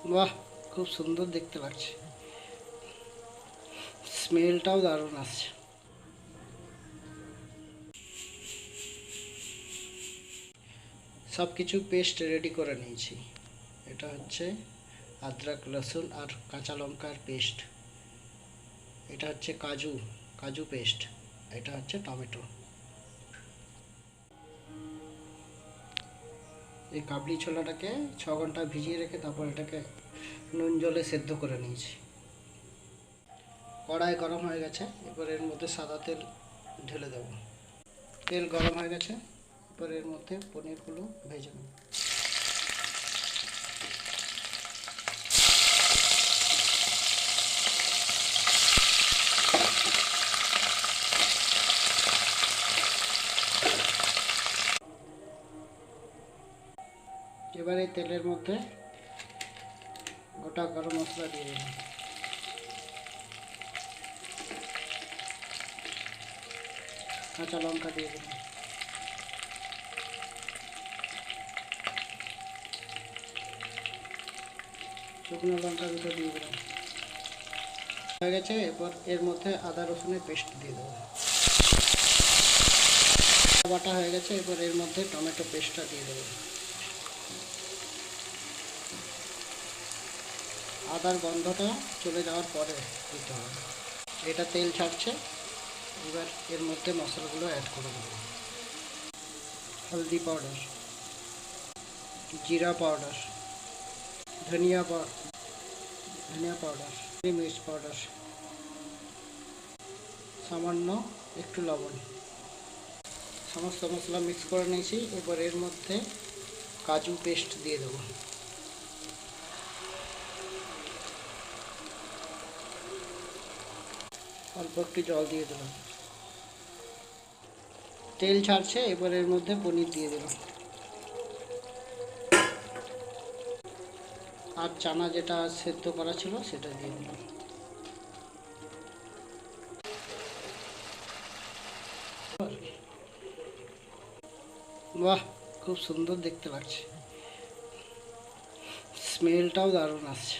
বাহ, খুব সুন্দর দেখতে লাগছে, স্মেলটাও দারুণ আসছে। সব কিছু পেস্ট রেডি করে নিয়েছি। এটা হচ্ছে আদরক রসুন আর কাঁচা লঙ্কার পেস্ট। এটা হচ্ছে কাজু কাজু পেস্ট। এটা হচ্ছে টমেটো। এই কাবলি ছোলাটাকে 6 ঘন্টা ভিজিয়ে রেখে তারপর এটাকে নুন জলে সেদ্ধ করে নিয়েছি। কড়াই গরম হয়ে গেছে, এবার এর মধ্যে সাদা তেল ঢেলে দেবো। তেল গরম হয়ে গেছে, এবার এর মধ্যে পনিরগুলো ভেজে নেব। এবার এই তেলের মধ্যে গোটা গরম মশলা দিয়ে দেব, কাঁচা লঙ্কা দিয়ে দেব, শুকনো লঙ্কা দুটো দিয়ে দেবো। হয়ে গেছে, এরপর এর মধ্যে আদা রসুনের পেস্ট দিয়ে দেবো। বাটা হয়ে গেছে, এরপর এর মধ্যে টমেটো পেস্টটা দিয়ে দেবো। আদার গন্ধটা চলে যাওয়ার পরে দিতে হবে। এটা তেল ছাড়ছে, এবার এর মধ্যে মশলাগুলো অ্যাড করে দেবো। হলদি পাউডার, জিরা পাউডার, ধনিয়া পাউডার, মির্চ পাউডার, সামান্য একটু লবণ। সমস্ত মশলা মিক্স করে নিয়েছি, এবার এর মধ্যে কাজু পেস্ট দিয়ে দেবো। অল্প একটু জল দিয়ে দিলাম। তেল ছাড়ছে, এবার এর মধ্যে পনির দিয়ে দিলাম। আর চানা যেটা সেদ্ধ করা ছিল সেটা দিয়ে দিলাম। বাহ, খুব সুন্দর দেখতে লাগছে, স্মেলটাও দারুণ আসছে।